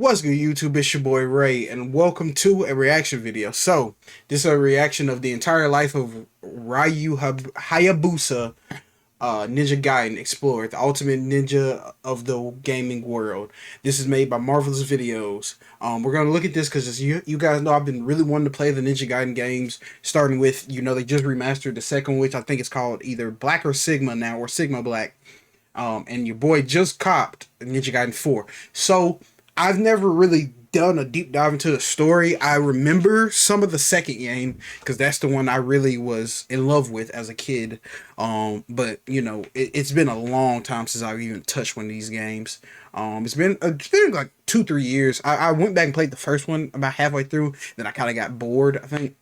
What's good, YouTube? It's your boy Ray, and welcome to a reaction video. So, this is a reaction of the entire life of Ryu Hayabusa, Ninja Gaiden Explorer, the ultimate ninja of the gaming world. This is made by Marvelous Videos. We're gonna look at this because you guys know I've been really wanting to play the Ninja Gaiden games. Starting with they just remastered the second, which I think it's called either Black or Sigma now, or Sigma Black. And your boy just copped Ninja Gaiden 4. So I've never really done a deep dive into the story. I remember some of the second game because that's the one I really was in love with as a kid. But it's been a long time since I've even touched one of these games. It's been like 2-3 years. I went back and played the first one about halfway through. Then I kind of got bored, I think.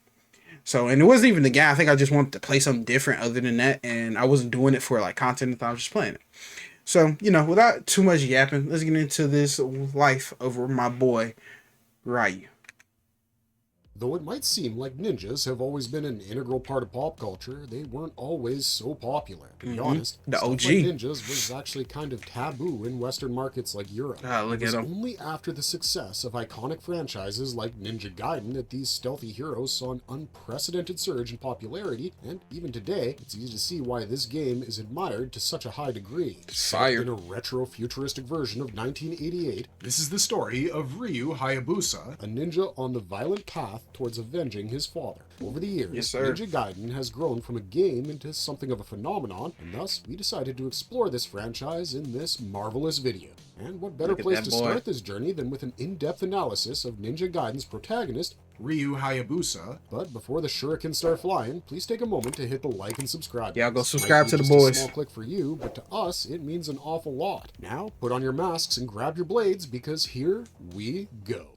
So, and it wasn't even the game. I think I just wanted to play something different other than that, and I wasn't doing it for like content. I was just playing it. So, without too much yapping, let's get into this life of my boy, Ryu. Though it might seem like ninjas have always been an integral part of pop culture, they weren't always so popular. To be honest, The stuff OG. like ninjas was actually kind of taboo in Western markets like Europe. Look It was at him. only after the success of iconic franchises like Ninja Gaiden that these stealthy heroes saw an unprecedented surge in popularity, and even today, it's easy to see why this game is admired to such a high degree. Fire. In a retro-futuristic version of 1988, This is the story of Ryu Hayabusa. a ninja on the violent path towards avenging his father. Over the years, Yes, sir. Ninja Gaiden has grown from a game into something of a phenomenon, and thus we decided to explore this franchise in this marvelous video. And what better Look at place that to boy. start this journey than with an in-depth analysis of Ninja Gaiden's protagonist. Ryu Hayabusa. But before the shurikens start flying, please take a moment to hit the like and subscribe. Yeah, go This subscribe might to be the just boys. A small click for you, but to us, it means an awful lot. Now, put on your masks and grab your blades, because here we go.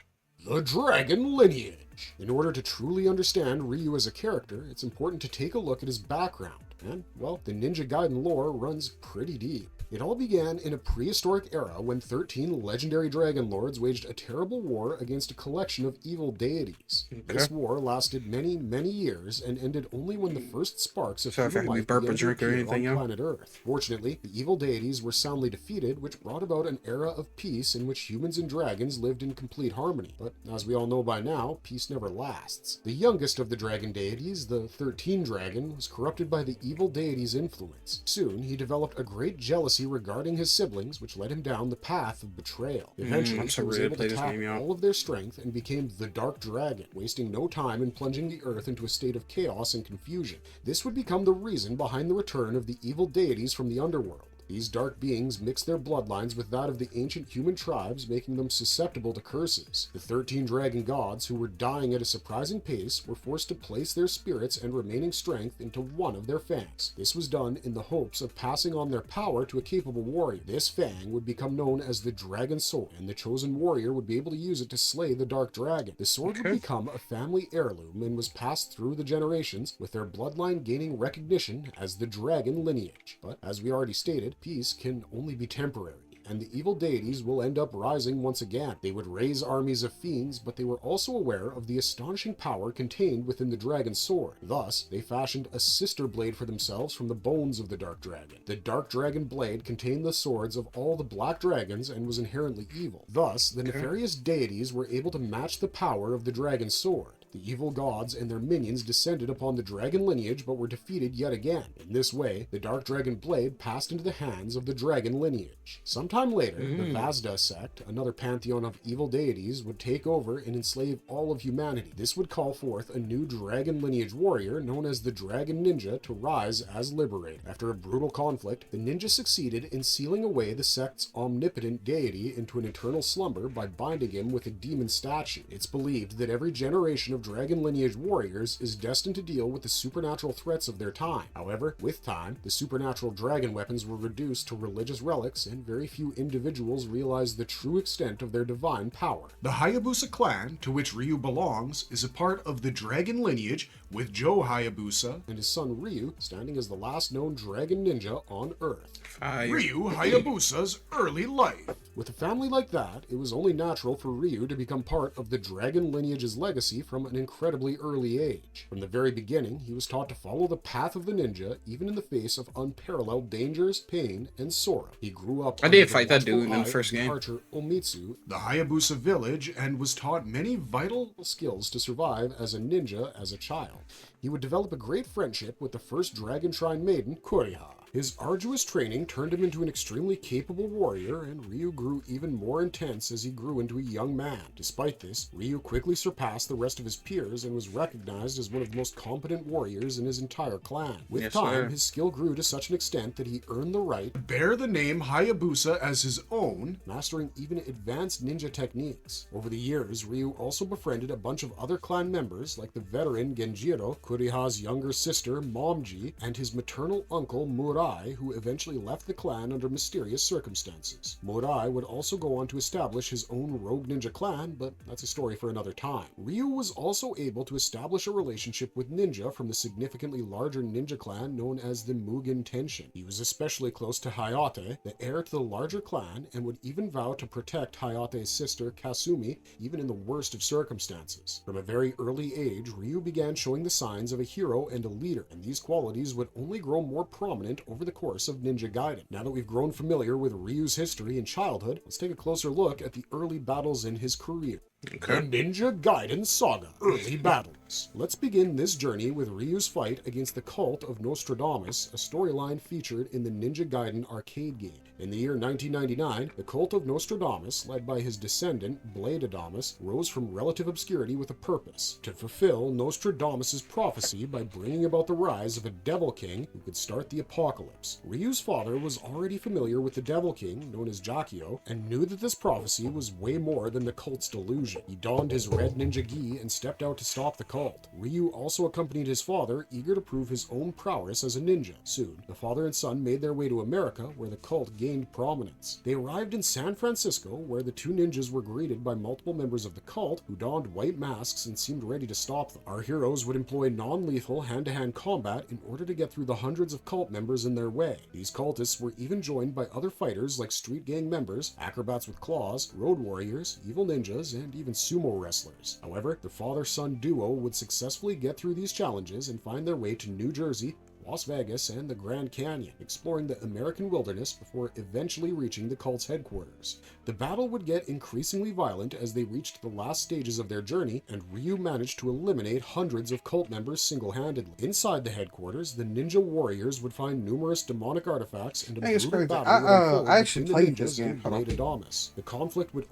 The Dragon Lineage. In order to truly understand Ryu as a character, it's important to take a look at his background. And, well, the Ninja Gaiden lore runs pretty deep. It all began in a prehistoric era when 13 legendary dragon lords waged a terrible war against a collection of evil deities. This war lasted many, many years and ended only when the first sparks of Sorry if I human had me life burp or began to drink or appear anything, on yo. planet Earth. Fortunately, the evil deities were soundly defeated, which brought about an era of peace in which humans and dragons lived in complete harmony. But as we all know by now, peace never lasts. The youngest of the dragon deities, the 13 dragon, was corrupted by the evil deity's influence. Soon, he developed a great jealousy regarding his siblings, which led him down the path of betrayal. Eventually, I'm so he was ready to able play to this tap game, y'all. all of their strength and became the Dark Dragon, wasting no time in plunging the Earth into a state of chaos and confusion. This would become the reason behind the return of the evil deities from the underworld. These dark beings mixed their bloodlines with that of the ancient human tribes, making them susceptible to curses. The 13 dragon gods, who were dying at a surprising pace, were forced to place their spirits and remaining strength into one of their fangs. This was done in the hopes of passing on their power to a capable warrior. This fang would become known as the Dragon Sword, and the chosen warrior would be able to use it to slay the Dark Dragon. The sword would become a family heirloom and was passed through the generations, with their bloodline gaining recognition as the Dragon Lineage. But as we already stated, peace can only be temporary, and the evil deities will end up rising once again. They would raise armies of fiends, but they were also aware of the astonishing power contained within the dragon's sword. Thus, they fashioned a sister blade for themselves from the bones of the Dark Dragon. The Dark Dragon blade contained the swords of all the black dragons and was inherently evil. Thus, the nefarious deities were able to match the power of the dragon's sword. The evil gods and their minions descended upon the dragon lineage but were defeated yet again. In this way, the Dark Dragon blade passed into the hands of the dragon lineage. Sometime later, the Vazda sect, another pantheon of evil deities, would take over and enslave all of humanity. This would call forth a new dragon lineage warrior known as the Dragon Ninja to rise as liberator. After a brutal conflict, the ninja succeeded in sealing away the sect's omnipotent deity into an eternal slumber by binding him with a demon statue. It's believed that every generation of dragon lineage warriors is destined to deal with the supernatural threats of their time. However, with time, the supernatural dragon weapons were reduced to religious relics, and very few individuals realized the true extent of their divine power. The Hayabusa clan, to which Ryu belongs, is a part of the dragon lineage, with Joe Hayabusa, And his son Ryu standing as the last known dragon ninja on Earth. Fire. Ryu Hayabusa's early life. With a family like that, it was only natural for Ryu to become part of the dragon lineage's legacy from an incredibly early age. From the very beginning, he was taught to follow the path of the ninja, even in the face of unparalleled dangers, pain, and sorrow. He grew up I under did the fight that watchful dude in the eye first of the game. archer Omitsu, the Hayabusa village, and was taught many vital skills to survive as a ninja as a child. He would develop a great friendship with the first Dragon Shrine maiden, Kuriha. His arduous training turned him into an extremely capable warrior, and Ryu grew even more intense as he grew into a young man. Despite this, Ryu quickly surpassed the rest of his peers and was recognized as one of the most competent warriors in his entire clan. With time, his skill grew to such an extent that he earned the right to bear the name Hayabusa as his own, mastering even advanced ninja techniques. Over the years, Ryu also befriended a bunch of other clan members like the veteran Genjiro, Kuriha's younger sister Momji, and his maternal uncle Murai, who eventually left the clan under mysterious circumstances. Murai would also go on to establish his own rogue ninja clan, but that's a story for another time. Ryu was also able to establish a relationship with ninja from the significantly larger ninja clan known as the Mugen Tenshin. He was especially close to Hayate, the heir to the larger clan, and would even vow to protect Hayate's sister Kasumi even in the worst of circumstances. From a very early age, Ryu began showing the signs of a hero and a leader, and these qualities would only grow more prominent over the course of Ninja Gaiden. Now that we've grown familiar with Ryu's history and childhood, let's take a closer look at the early battles in his career. Okay. The Ninja Gaiden Saga, Early Battles. Let's begin this journey with Ryu's fight against the cult of Nostradamus, a storyline featured in the Ninja Gaiden arcade game. In the year 1999, the cult of Nostradamus, led by his descendant, Bladeadamus, rose from relative obscurity with a purpose: to fulfill Nostradamus' prophecy by bringing about the rise of a Devil King who could start the apocalypse. Ryu's father was already familiar with the Devil King, known as Jakio, and knew that this prophecy was way more than the cult's delusion. He donned his red ninja gi and stepped out to stop the cult. Ryu also accompanied his father, eager to prove his own prowess as a ninja. Soon, the father and son made their way to America, where the cult gained prominence. They arrived in San Francisco, where the two ninjas were greeted by multiple members of the cult who donned white masks and seemed ready to stop them. Our heroes would employ non-lethal hand-to-hand combat in order to get through the hundreds of cult members in their way. These cultists were even joined by other fighters like street gang members, acrobats with claws, road warriors, evil ninjas, and even sumo wrestlers. However, the father-son duo would successfully get through these challenges and find their way to New Jersey, Las Vegas, and the Grand Canyon, exploring the American wilderness before eventually reaching the cult's headquarters. The battle would get increasingly violent as they reached the last stages of their journey, and Ryu managed to eliminate hundreds of cult members single-handedly. Inside the headquarters, the ninja warriors would find numerous demonic artifacts, and a brutal battle would unfold I actually between the played this ninjas game. and Bladeadamus. The conflict would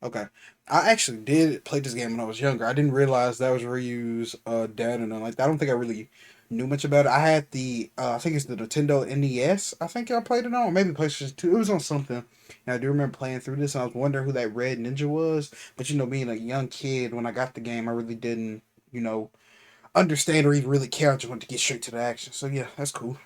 Okay. I actually did play this game when I was younger. I didn't realize that was Ryu's dad and nothing like that. I don't think I really knew much about it. I had the, I think it's the Nintendo NES, I think I played it on, or maybe PlayStation 2. It was on something. And I do remember playing through this, and I was wondering who that red ninja was. But, you know, being a young kid, when I got the game, I really didn't, you know, understand or even really care. I just wanted to get straight to the action. So, yeah, that's cool.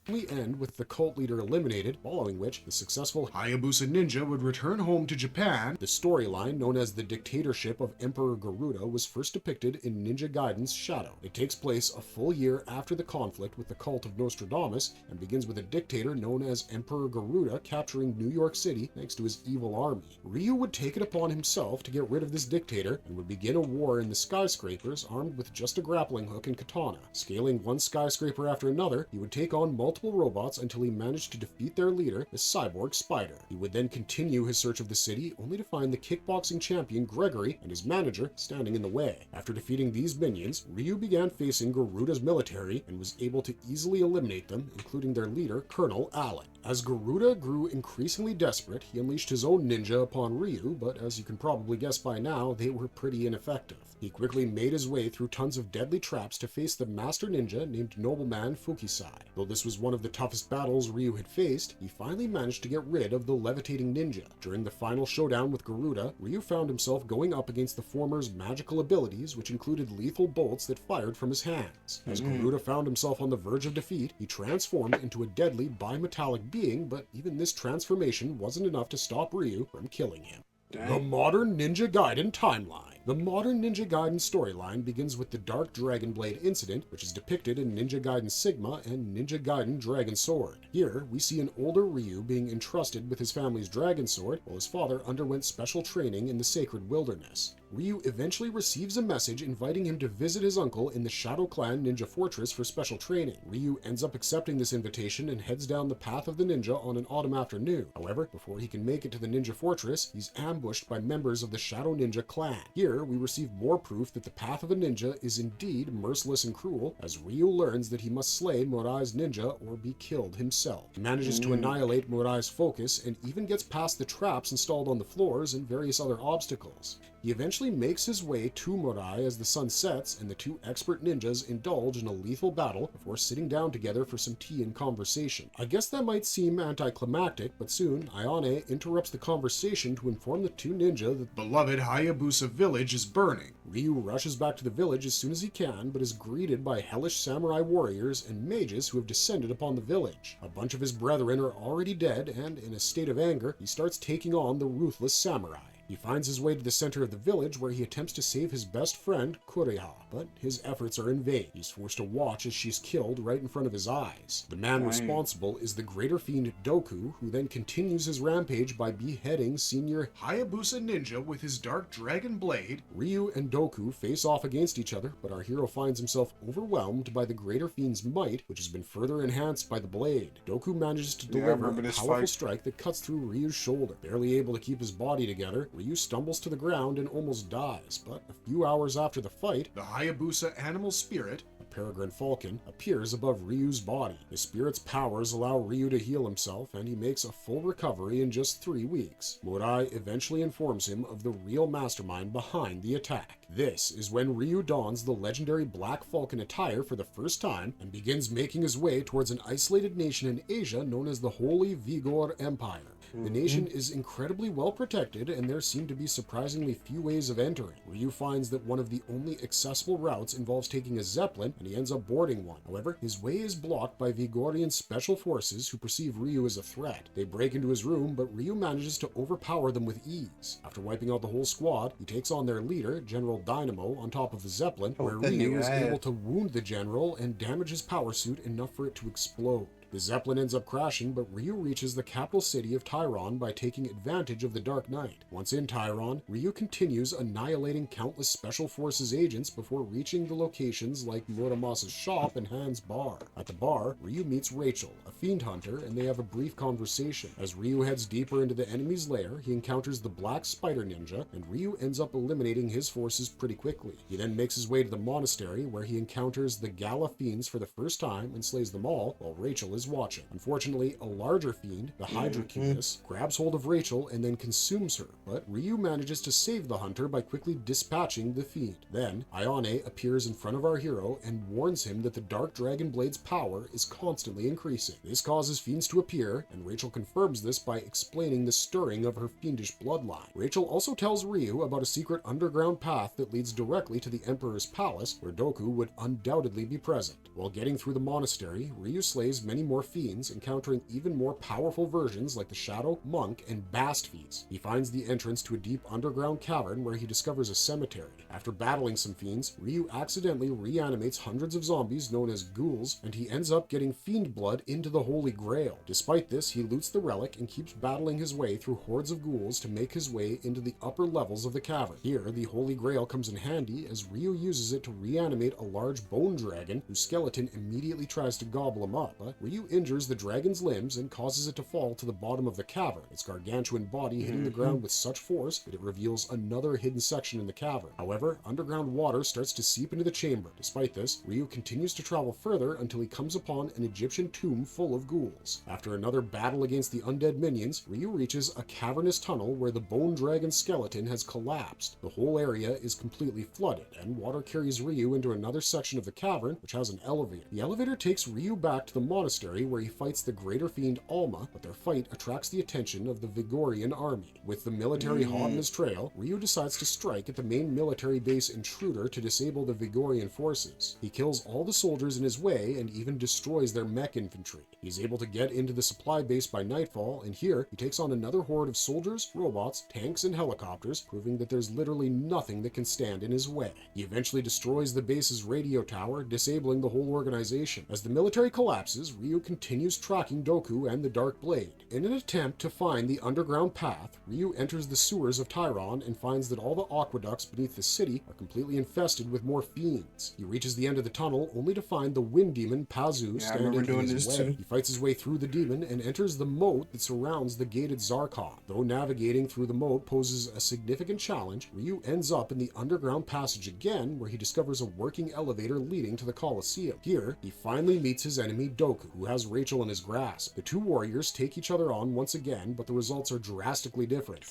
We end with the cult leader eliminated, following which the successful Hayabusa ninja would return home to Japan. The storyline, known as the dictatorship of Emperor Garuda, was first depicted in Ninja Gaiden's Shadow. It takes place a full year after the conflict with the cult of Nostradamus and begins with a dictator known as Emperor Garuda capturing New York City thanks to his evil army. Ryu would take it upon himself to get rid of this dictator and would begin a war in the skyscrapers armed with just a grappling hook and katana. Scaling one skyscraper after another, he would take on multiple robots until he managed to defeat their leader, the cyborg Spider. He would then continue his search of the city, only to find the kickboxing champion Gregory and his manager standing in the way. After defeating these minions, Ryu began facing Garuda's military and was able to easily eliminate them, including their leader, Colonel Allen. As Garuda grew increasingly desperate, he unleashed his own ninja upon Ryu, but as you can probably guess by now, they were pretty ineffective. He quickly made his way through tons of deadly traps to face the master ninja named Nobleman Fukisai. Though this was one of the toughest battles Ryu had faced, he finally managed to get rid of the levitating ninja. During the final showdown with Garuda, Ryu found himself going up against the former's magical abilities, which included lethal bolts that fired from his hands. As Garuda found himself on the verge of defeat, he transformed into a deadly bimetallic being, but even this transformation wasn't enough to stop Ryu from killing him. The modern Ninja Gaiden timeline. The modern Ninja Gaiden storyline begins with the Dark Dragon Blade incident, which is depicted in Ninja Gaiden Sigma and Ninja Gaiden Dragon Sword. Here, we see an older Ryu being entrusted with his family's Dragon Sword, while his father underwent special training in the sacred wilderness. Ryu eventually receives a message inviting him to visit his uncle in the Shadow Clan Ninja Fortress for special training. Ryu ends up accepting this invitation and heads down the path of the ninja on an autumn afternoon. However, before he can make it to the Ninja Fortress, he's ambushed by members of the Shadow Ninja clan. Here, we receive more proof that the path of a ninja is indeed merciless and cruel, as Ryu learns that he must slay Morai's ninja or be killed himself. He manages to annihilate Morai's focus and even gets past the traps installed on the floors and various other obstacles. He eventually makes his way to Morai as the sun sets and the two expert ninjas indulge in a lethal battle before sitting down together for some tea and conversation. I guess that might seem anticlimactic, but soon Ayane interrupts the conversation to inform the two ninja that beloved Hayabusa village is burning. Ryu rushes back to the village as soon as he can, but is greeted by hellish samurai warriors and mages who have descended upon the village. A bunch of his brethren are already dead, and in a state of anger, he starts taking on the ruthless samurai. He finds his way to the center of the village where he attempts to save his best friend, Kureha, but his efforts are in vain. He's forced to watch as she's killed right in front of his eyes. The man responsible is the greater fiend Doku, who then continues his rampage by beheading senior Hayabusa ninja with his dark dragon blade. Ryu and Doku face off against each other, but our hero finds himself overwhelmed by the greater fiend's might, which has been further enhanced by the blade. Doku manages to deliver a powerful strike that cuts through Ryu's shoulder. Barely able to keep his body together, Ryu stumbles to the ground and almost dies, but a few hours after the fight, the Hayabusa animal spirit, a peregrine falcon, appears above Ryu's body. The spirit's powers allow Ryu to heal himself, and he makes a full recovery in just 3 weeks. Morai eventually informs him of the real mastermind behind the attack. This is when Ryu dons the legendary Black Falcon attire for the first time and begins making his way towards an isolated nation in Asia known as the Holy Vigor Empire. The nation is incredibly well protected, and there seem to be surprisingly few ways of entering. Ryu finds that one of the only accessible routes involves taking a zeppelin, and he ends up boarding one. However, his way is blocked by Vigorian special forces who perceive Ryu as a threat. They break into his room, but Ryu manages to overpower them with ease. After wiping out the whole squad, he takes on their leader, General Dynamo, on top of the zeppelin, where Ryu is able to wound the general and damage his power suit enough for it to explode. The zeppelin ends up crashing, but Ryu reaches the capital city of Tyron by taking advantage of the Dark Knight. Once in Tyron, Ryu continues annihilating countless Special Forces agents before reaching the locations like Muramasa's shop and Han's bar. At the bar, Ryu meets Rachel, a fiend hunter, and they have a brief conversation. As Ryu heads deeper into the enemy's lair, he encounters the Black Spider Ninja, and Ryu ends up eliminating his forces pretty quickly. He then makes his way to the monastery, where he encounters the Gala Fiends for the first time and slays them all, while Rachel is watching. Unfortunately, a larger fiend, the Hydrocubus, grabs hold of Rachel and then consumes her, but Ryu manages to save the hunter by quickly dispatching the fiend. Then, Ayane appears in front of our hero and warns him that the Dark Dragon Blade's power is constantly increasing. This causes fiends to appear, and Rachel confirms this by explaining the stirring of her fiendish bloodline. Rachel also tells Ryu about a secret underground path that leads directly to the Emperor's palace, where Doku would undoubtedly be present. While getting through the monastery, Ryu slays many more fiends, encountering even more powerful versions like the Shadow, Monk, and Bast fiends. He finds the entrance to a deep underground cavern where he discovers a cemetery. After battling some fiends, Ryu accidentally reanimates hundreds of zombies known as ghouls, and he ends up getting fiend blood into the Holy Grail. Despite this, he loots the relic and keeps battling his way through hordes of ghouls to make his way into the upper levels of the cavern. Here, the Holy Grail comes in handy as Ryu uses it to reanimate a large bone dragon whose skeleton immediately tries to gobble him up, but Ryu injures the dragon's limbs and causes it to fall to the bottom of the cavern, its gargantuan body hitting the ground with such force that it reveals another hidden section in the cavern. However, underground water starts to seep into the chamber. Despite this, Ryu continues to travel further until he comes upon an Egyptian tomb full of ghouls. After another battle against the undead minions, Ryu reaches a cavernous tunnel where the bone dragon's skeleton has collapsed. The whole area is completely flooded, and water carries Ryu into another section of the cavern, which has an elevator. The elevator takes Ryu back to the monastery where he fights the greater fiend Alma, but their fight attracts the attention of the Vigorian army. With the military hot on his trail, Ryu decides to strike at the main military base intruder to disable the Vigorian forces. He kills all the soldiers in his way and even destroys their mech infantry. He's able to get into the supply base by nightfall, and here he takes on another horde of soldiers, robots, tanks, and helicopters, proving that there's literally nothing that can stand in his way. He eventually destroys the base's radio tower, disabling the whole organization. As the military collapses, Ryu Ryu continues tracking Doku and the Dark Blade. In an attempt to find the underground path, Ryu enters the sewers of Tyron and finds that all the aqueducts beneath the city are completely infested with more fiends. He reaches the end of the tunnel only to find the wind demon Pazu standing in his way. He fights his way through the demon and enters the moat that surrounds the gated Zarkon. Though navigating through the moat poses a significant challenge, Ryu ends up in the underground passage again, where he discovers a working elevator leading to the Colosseum. Here, he finally meets his enemy Doku, who has Rachel in his grasp. The two warriors take each other on once again, but the results are drastically different.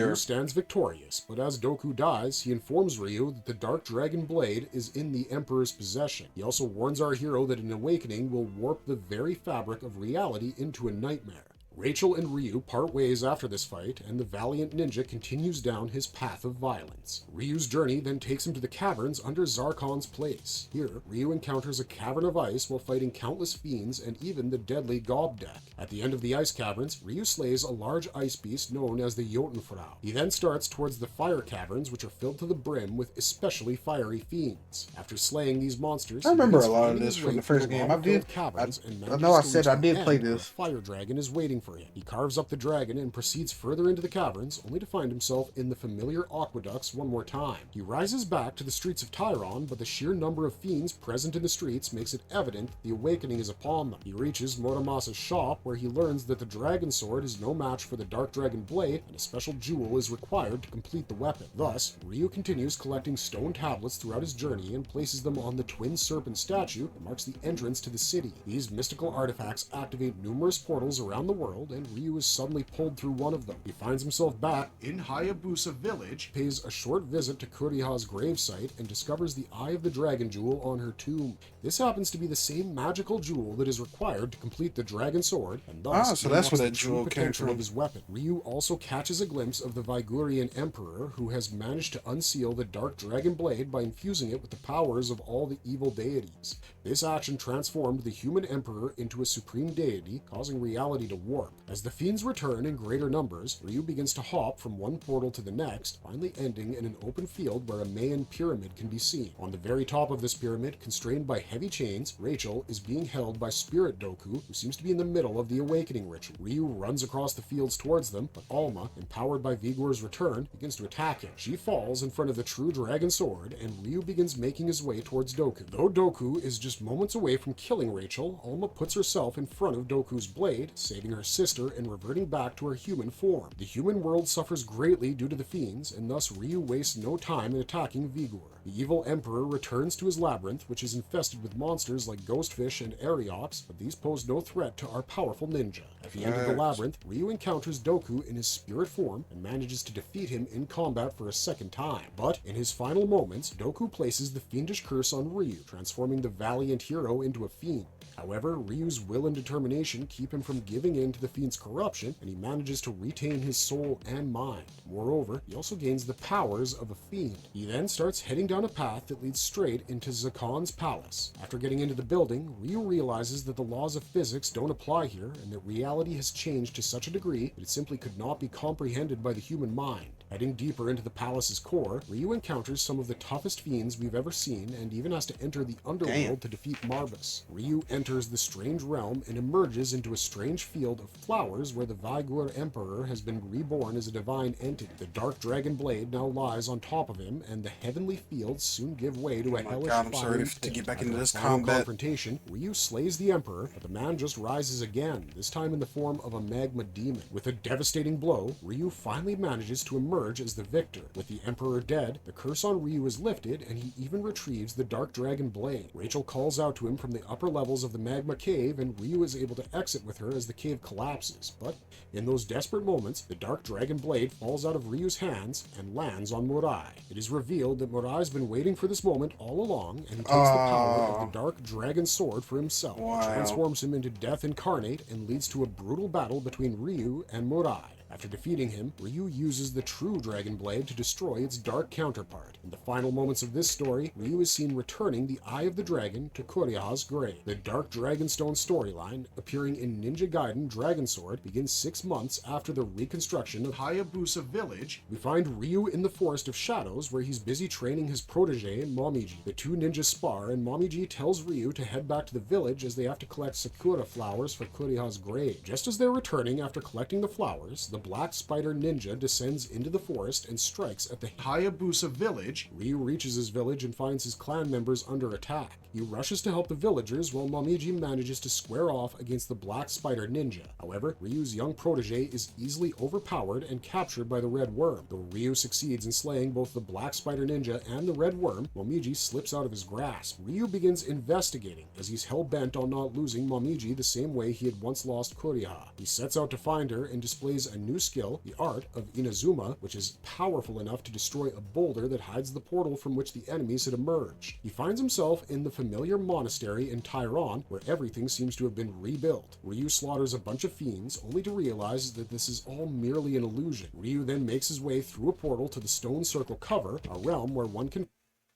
Ryu stands victorious, but as Doku dies, he informs Ryu that the Dark Dragon Blade is in the Emperor's possession. He also warns our hero that an awakening will warp the very fabric of reality into a nightmare. Rachel and Ryu part ways after this fight, and the valiant ninja continues down his path of violence. Ryu's journey then takes him to the caverns under Zarkon's place. Here, Ryu encounters a cavern of ice while fighting countless fiends and even the deadly Gobdeck. At the end of the ice caverns, Ryu slays a large ice beast known as the Jotunfrau. He then starts towards the fire caverns, which are filled to the brim with especially fiery fiends. After slaying these monsters, I remember a lot of this from the first game. I know I said I did play this. Fire dragon is waiting for him. He carves up the dragon and proceeds further into the caverns, only to find himself in the familiar aqueducts one more time. He rises back to the streets of Tyron, but the sheer number of fiends present in the streets makes it evident the awakening is upon them. He reaches Muramasa's shop, where he learns that the dragon sword is no match for the Dark Dragon Blade, and a special jewel is required to complete the weapon. Thus, Ryu continues collecting stone tablets throughout his journey and places them on the twin serpent statue that marks the entrance to the city. These mystical artifacts activate numerous portals around the world, and Ryu is suddenly pulled through one of them. He finds himself back in Hayabusa village, pays a short visit to Kuriha's gravesite, and discovers the Eye of the Dragon jewel on her tomb. This happens to be the same magical jewel that is required to complete the dragon sword, and thus so that's where that the true jewel came potential from. of his weapon. Ryu also catches a glimpse of the Vigurian Emperor, who has managed to unseal the Dark Dragon Blade by infusing it with the powers of all the evil deities. This action transformed the human emperor into a supreme deity, causing reality to warp. As the fiends return in greater numbers, Ryu begins to hop from one portal to the next, finally ending in an open field where a Mayan pyramid can be seen. On the very top of this pyramid, constrained by heavy chains, Rachel is being held by Spirit Doku, who seems to be in the middle of the awakening ritual. Ryu runs across the fields towards them, but Alma, empowered by Vigor's return, begins to attack him. She falls in front of the true dragon sword, and Ryu begins making his way towards Doku. Though Doku is just moments away from killing Rachel, Alma puts herself in front of Doku's blade, saving her sister and reverting back to her human form. The human world suffers greatly due to the fiends, and thus Ryu wastes no time in attacking Vigor. The evil emperor returns to his labyrinth, which is infested with monsters like Ghostfish and Ariops, but these pose no threat to our powerful ninja. At the end of the labyrinth, Ryu encounters Doku in his spirit form and manages to defeat him in combat for a second time. But in his final moments, Doku places the fiendish curse on Ryu, transforming the valiant hero into a fiend. However, Ryu's will and determination keep him from giving in to the fiend's corruption, and he manages to retain his soul and mind. Moreover, he also gains the powers of a fiend. He then starts heading down a path that leads straight into Zakon's palace. After getting into the building, Ryu realizes that the laws of physics don't apply here, and that reality has changed to such a degree that it simply could not be comprehended by the human mind. Heading deeper into the palace's core, Ryu encounters some of the toughest fiends we've ever seen, and even has to enter the underworld to defeat Marvus. Ryu enters the strange realm and emerges into a strange field of flowers where the Vigor Emperor has been reborn as a divine entity. The Dark Dragon Blade now lies on top of him, and the heavenly fields soon give way to a hellish fire. I'm sorry to get back into this combat. Confrontation, Ryu slays the Emperor, but the man just rises again, this time in the form of a magma demon. With a devastating blow, Ryu finally manages to emerge as the victor. With the Emperor dead, the curse on Ryu is lifted, and he even retrieves the Dark Dragon Blade. Rachel calls out to him from the upper levels of the magma cave, and Ryu is able to exit with her as the cave collapses. But in those desperate moments, the Dark Dragon Blade falls out of Ryu's hands and lands on Murai. It is revealed that Murai's been waiting for this moment all along, and he takes the power of the Dark Dragon Sword for himself. It transforms him into death incarnate and leads to a brutal battle between Ryu and Murai. After defeating him, Ryu uses the true Dragon Blade to destroy its dark counterpart. In the final moments of this story, Ryu is seen returning the Eye of the Dragon to Koriha's grave. The Dark Dragonstone storyline, appearing in Ninja Gaiden Dragon Sword, begins 6 months after the reconstruction of Hayabusa Village. We find Ryu in the Forest of Shadows, where he's busy training his protege, Momiji. The two ninjas spar, and Momiji tells Ryu to head back to the village as they have to collect sakura flowers for Koriha's grave. Just as they're returning after collecting the flowers, the Black Spider Ninja descends into the forest and strikes at the Hayabusa Village. Ryu reaches his village and finds his clan members under attack. He rushes to help the villagers while Momiji manages to square off against the Black Spider Ninja. However, Ryu's young protege is easily overpowered and captured by the Red Worm. Though Ryu succeeds in slaying both the Black Spider Ninja and the Red Worm, Momiji slips out of his grasp. Ryu begins investigating, as he's hell-bent on not losing Momiji the same way he had once lost Koriha. He sets out to find her and displays a new skill, the art of Inazuma, which is powerful enough to destroy a boulder that hides the portal from which the enemies had emerged. He finds himself in the familiar monastery in Tyron, where everything seems to have been rebuilt. Ryu slaughters a bunch of fiends, only to realize that this is all merely an illusion. Ryu then makes his way through a portal to the Stone Circle cover, a realm where one can...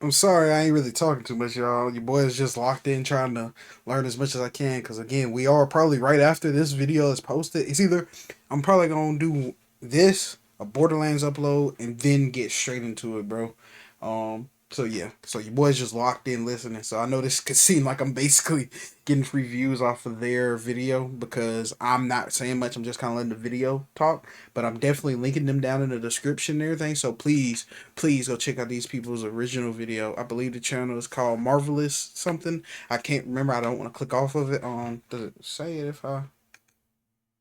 I'm sorry, I ain't really talking too much, y'all. Your boy is just locked in trying to learn as much as I can, because again, we are probably right after this video is posted. It's either I'm probably going to do this, a Borderlands upload, and then get straight into it, bro. So yeah, so your boy's just locked in listening. So I know this could seem like I'm basically getting free views off of their video because I'm not saying much. I'm just kind of letting the video talk. But I'm definitely linking them down in the description and everything. So please go check out these people's original video. I believe the channel is called MARVALOUS something. I can't remember. I don't want to click off of it. Does it say it if I...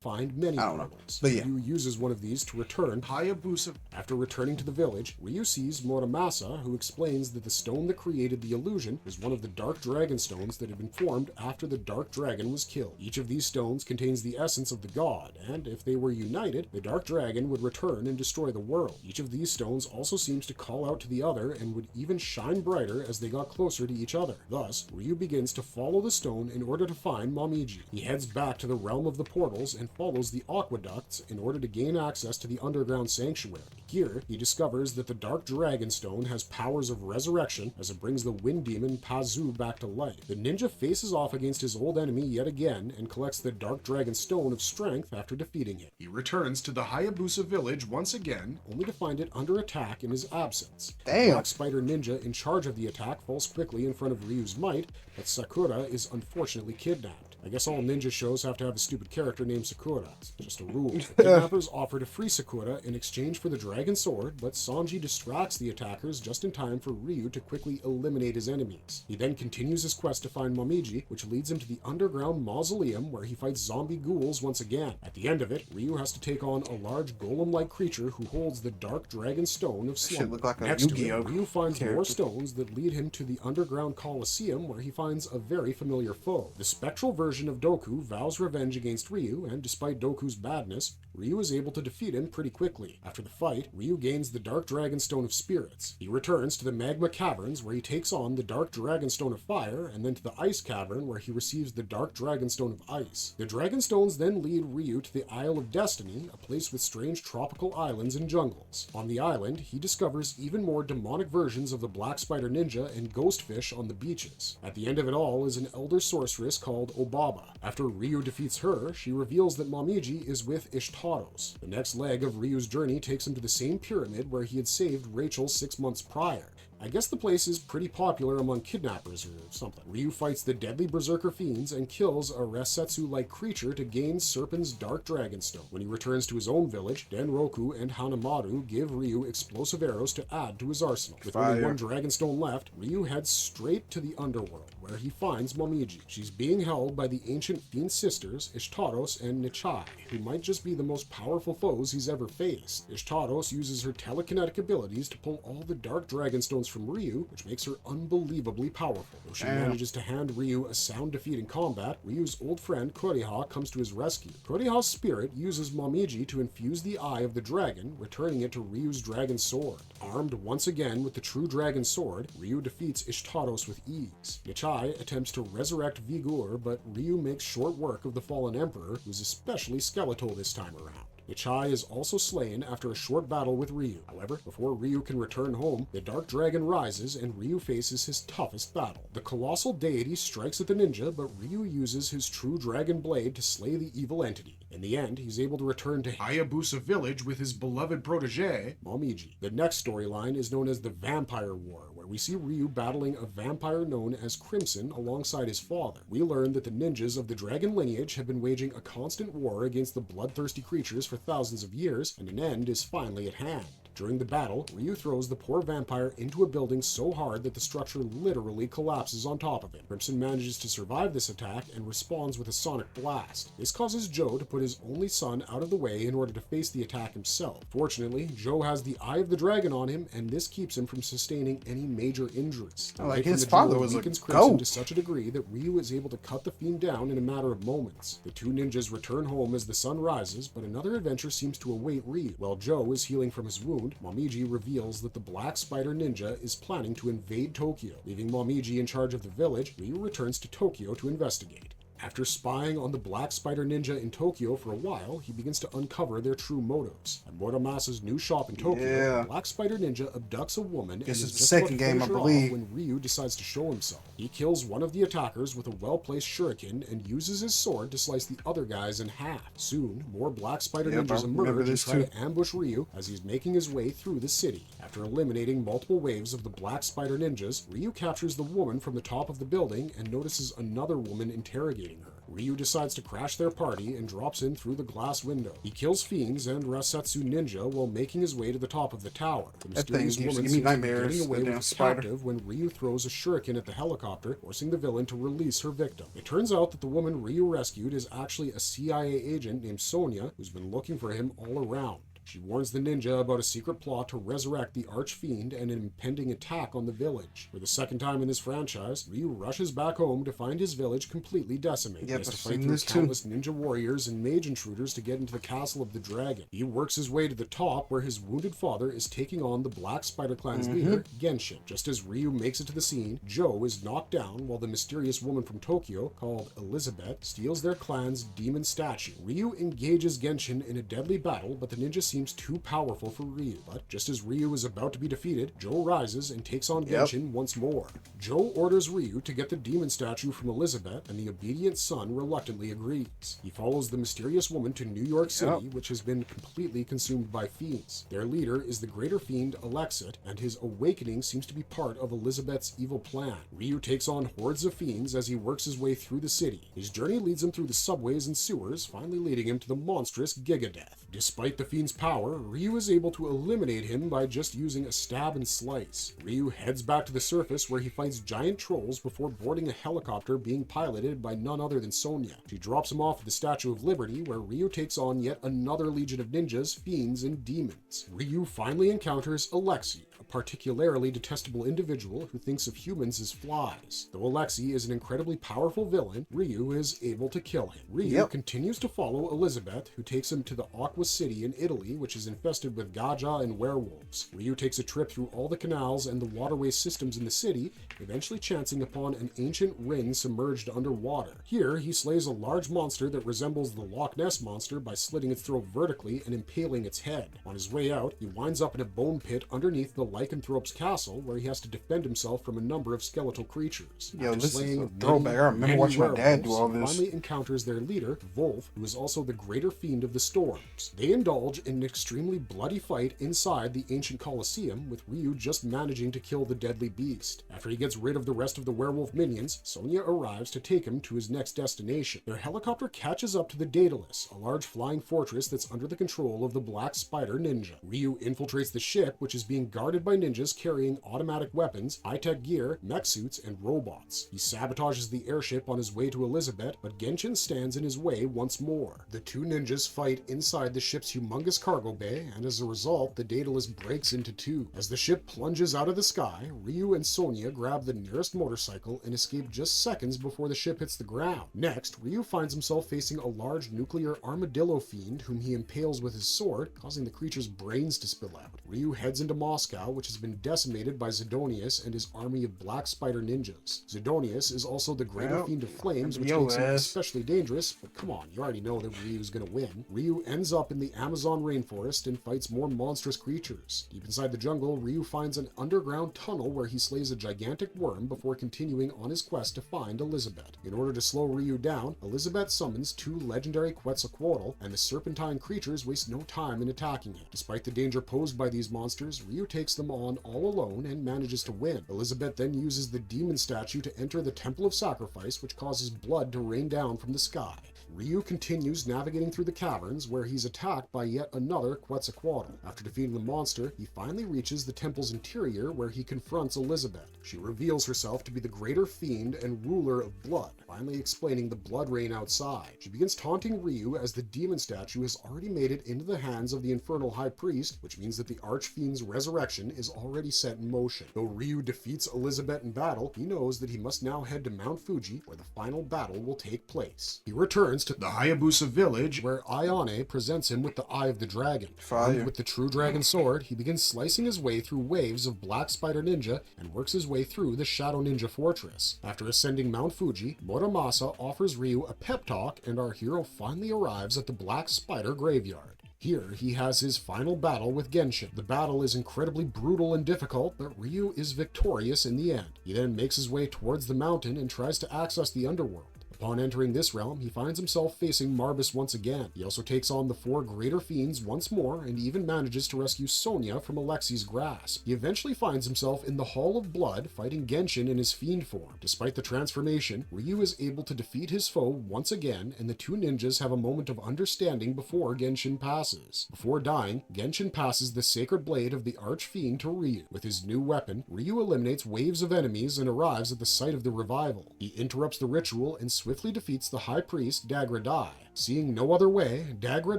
find many I don't know. portals. But yeah. Ryu uses one of these to return. Hayabusa. After returning to the village, Ryu sees Muramasa, who explains that the stone that created the illusion is one of the Dark Dragon stones that had been formed after the Dark Dragon was killed. Each of these stones contains the essence of the god, and if they were united, the Dark Dragon would return and destroy the world. Each of these stones also seems to call out to the other and would even shine brighter as they got closer to each other. Thus, Ryu begins to follow the stone in order to find Momiji. He heads back to the realm of the portals and follows the aqueducts in order to gain access to the underground sanctuary. Here, he discovers that the Dark Dragon Stone has powers of resurrection as it brings the wind demon Pazu back to life. The ninja faces off against his old enemy yet again and collects the Dark Dragon Stone of Strength after defeating it. He returns to the Hayabusa Village once again, only to find it under attack in his absence. Damn. The Black Spider Ninja in charge of the attack falls quickly in front of Ryu's might, but Sakura is unfortunately kidnapped. I guess all ninja shows have to have a stupid character named Sakura. It's just a rule. Kidnappers offer to free Sakura in exchange for the Dragon Sword, but Sanji distracts the attackers just in time for Ryu to quickly eliminate his enemies. He then continues his quest to find Momiji, which leads him to the underground mausoleum where he fights zombie ghouls once again. At the end of it, Ryu has to take on a large golem-like creature who holds the Dark Dragon Stone of Slumber. Should look like a Next to Yu-Gi-Oh! it, Ryu finds more character. stones that lead him to the underground Colosseum where he finds a very familiar foe. The spectral version of Doku vows revenge against Ryu, and despite Doku's badness, Ryu is able to defeat him pretty quickly. After the fight, Ryu gains the Dark Dragon Stone of Spirits. He returns to the Magma Caverns where he takes on the Dark Dragon Stone of Fire, and then to the Ice Cavern where he receives the Dark Dragon Stone of Ice. The Dragon Stones then lead Ryu to the Isle of Destiny, a place with strange tropical islands and jungles. On the island, he discovers even more demonic versions of the Black Spider Ninja and Ghostfish on the beaches. At the end of it all is an elder sorceress called Obaba. After Ryu defeats her, she reveals that Momiji is with Ishtaros. The next leg of Ryu's journey takes him to the same pyramid where he had saved Rachel 6 months prior. I guess the place is pretty popular among kidnappers or something. Ryu fights the deadly berserker fiends and kills a Resetsu-like creature to gain Serpent's Dark Dragon Stone. When he returns to his own village, Denroku and Hanamaru give Ryu explosive arrows to add to his arsenal. With only one Dragon Stone left, Ryu heads straight to the underworld, where he finds Momiji. She's being held by the ancient fiend sisters, Ishtaros and Nichai, who might just be the most powerful foes he's ever faced. Ishtaros uses her telekinetic abilities to pull all the Dark Dragon Stones from Ryu, which makes her unbelievably powerful. Though she manages to hand Ryu a sound defeat in combat, Ryu's old friend Koriha comes to his rescue. Koriha's spirit uses Momiji to infuse the eye of the dragon, returning it to Ryu's dragon sword. Armed once again with the true dragon sword, Ryu defeats Ishtaros with ease. Nichai attempts to resurrect Vigor, but Ryu makes short work of the fallen emperor, who's especially skeletal this time around. Ichai is also slain after a short battle with Ryu. However, before Ryu can return home, the Dark Dragon rises and Ryu faces his toughest battle. The colossal deity strikes at the ninja, but Ryu uses his true dragon blade to slay the evil entity. In the end, he's able to return to Hayabusa village with his beloved protege, Momiji. The next storyline is known as the Vampire War, where we see Ryu battling a vampire known as Crimson alongside his father. We learn that the ninjas of the dragon lineage have been waging a constant war against the bloodthirsty creatures for thousands of years, and an end is finally at hand. During the battle, Ryu throws the poor vampire into a building so hard that the structure literally collapses on top of him. Crimson manages to survive this attack and responds with a sonic blast. This causes Joe to put his only son out of the way in order to face the attack himself. Fortunately, Joe has the Eye of the Dragon on him, and this keeps him from sustaining any major injuries. Like his father was weakens a Crimson goat. to such a degree that Ryu is able to cut the fiend down in a matter of moments. The two ninjas return home as the sun rises, but another adventure seems to await Ryu. While Joe is healing from his wound, Momiji reveals that the Black Spider Ninja is planning to invade Tokyo. Leaving Momiji in charge of the village, Ryu returns to Tokyo to investigate. After spying on the Black Spider Ninja in Tokyo for a while, he begins to uncover their true motives. At Muramasa's new shop in Tokyo, the Black Spider Ninja abducts a woman and This is is the just second about to game, finish I her off believe. when Ryu decides to show himself. He kills one of the attackers with a well-placed shuriken and uses his sword to slice the other guys in half. Soon, more Black Spider Yep, I Ninjas remember emerge and this try too. to ambush Ryu as he's making his way through the city. After eliminating multiple waves of the Black Spider Ninjas, Ryu captures the woman from the top of the building and notices another woman interrogating her. Ryu decides to crash their party and drops in through the glass window. He kills fiends and Rasetsu Ninja while making his way to the top of the tower. The That thing mysterious used to woman give me seems to be nightmares, getting away that with damn a spider. captive when Ryu throws a shuriken at the helicopter, forcing the villain to release her victim. It turns out that the woman Ryu rescued is actually a CIA agent named Sonia who's been looking for him all around. She warns the ninja about a secret plot to resurrect the Archfiend and an impending attack on the village. For the second time in this franchise, Ryu rushes back home to find his village completely decimated. Yep, He has to I've fight seen through this too. countless ninja warriors and mage intruders to get into the castle of the dragon. He works his way to the top where his wounded father is taking on the Black Spider Clan's leader, Genshin. Just as Ryu makes it to the scene, Joe is knocked down while the mysterious woman from Tokyo, called Elizabeth, steals their clan's demon statue. Ryu engages Genshin in a deadly battle, but the ninja seems too powerful for Ryu. But just as Ryu is about to be defeated, Joe rises and takes on Genshin once more. Joe orders Ryu to get the demon statue from Elizabeth, and the obedient son reluctantly agrees. He follows the mysterious woman to New York City, which has been completely consumed by fiends. Their leader is the greater fiend Alexit, and his awakening seems to be part of Elizabeth's evil plan. Ryu takes on hordes of fiends as he works his way through the city. His journey leads him through the subways and sewers, finally leading him to the monstrous Gigadeath. Despite the fiend's power, Ryu is able to eliminate him by just using a stab and slice. Ryu heads back to the surface where he fights giant trolls before boarding a helicopter being piloted by none other than Sonia. She drops him off at the Statue of Liberty, where Ryu takes on yet another legion of ninjas, fiends, and demons. Ryu finally encounters Alexi, a particularly detestable individual who thinks of humans as flies. Though Alexi is an incredibly powerful villain, Ryu is able to kill him. Ryu continues to follow Elizabeth, who takes him to the Aqua City in Italy, which is infested with Gaja and werewolves. Ryu takes a trip through all the canals and the waterway systems in the city, eventually chancing upon an ancient ring submerged underwater. Here, he slays a large monster that resembles the Loch Ness monster by slitting its throat vertically and impaling its head. On his way out, he winds up in a bone pit underneath the lycanthrope's castle, where he has to defend himself from a number of skeletal creatures. Yo, After this is slaying a throwback. I remember many watching my dad do werewolves, all he this. finally encounters their leader, Wolf, who is also the greater fiend of the storms. They indulge in an extremely bloody fight inside the ancient Colosseum, with Ryu just managing to kill the deadly beast. After he gets rid of the rest of the werewolf minions, Sonia arrives to take him to his next destination. Their helicopter catches up to the Daedalus, a large flying fortress that's under the control of the Black Spider Ninja. Ryu infiltrates the ship, which is being guarded by ninjas carrying automatic weapons, high-tech gear, mech suits, and robots. He sabotages the airship on his way to Elizabeth, but Genshin stands in his way once more. The two ninjas fight inside the ship's humongous cargo cargo bay, and as a result, the Daedalus breaks into two. As the ship plunges out of the sky, Ryu and Sonya grab the nearest motorcycle and escape just seconds before the ship hits the ground. Next, Ryu finds himself facing a large nuclear armadillo fiend whom he impales with his sword, causing the creature's brains to spill out. Ryu heads into Moscow, which has been decimated by Zidonius and his army of black spider ninjas. Zidonius is also the greater fiend of flames, which makes him especially dangerous, but come on, you already know that Ryu's gonna win. Ryu ends up in the Amazon rainforest and fights more monstrous creatures. Deep inside the jungle, Ryu finds an underground tunnel where he slays a gigantic worm before continuing on his quest to find Elizabeth. In order to slow Ryu down, Elizabeth summons two legendary Quetzalcoatl, and the serpentine creatures waste no time in attacking it. Despite the danger posed by these monsters, Ryu takes them on all alone and manages to win. Elizabeth then uses the demon statue to enter the Temple of Sacrifice, which causes blood to rain down from the sky. Ryu continues navigating through the caverns, where he's attacked by yet another Quetzalcoatl. After defeating the monster, he finally reaches the temple's interior, where he confronts Elizabeth. She reveals herself to be the greater fiend and ruler of blood, finally explaining the blood rain outside. She begins taunting Ryu as the demon statue has already made it into the hands of the infernal high priest, which means that the archfiend's resurrection is already set in motion. Though Ryu defeats Elizabeth in battle, he knows that he must now head to Mount Fuji, where the final battle will take place. He returns to The Hayabusa village, where Ayane presents him with the Eye of the Dragon. Fire. Armed with the true dragon sword, he begins slicing his way through waves of black spider ninja and works his way through the Shadow Ninja Fortress. After ascending Mount Fuji, Muramasa offers Ryu a pep talk, and our hero finally arrives at the Black Spider Graveyard. Here, he has his final battle with Genshin. The battle is incredibly brutal and difficult, but Ryu is victorious in the end. He then makes his way towards the mountain and tries to access the underworld. Upon entering this realm, he finds himself facing Marbus once again. He also takes on the four greater fiends once more, and even manages to rescue Sonya from Alexi's grasp. He eventually finds himself in the Hall of Blood, fighting Genshin in his fiend form. Despite the transformation, Ryu is able to defeat his foe once again, and the two ninjas have a moment of understanding before Genshin passes. Before dying, Genshin passes the sacred blade of the archfiend to Ryu. With his new weapon, Ryu eliminates waves of enemies and arrives at the site of the revival. He interrupts the ritual and swiftly defeats the high priest Dagra Dai. Seeing no other way, Dagra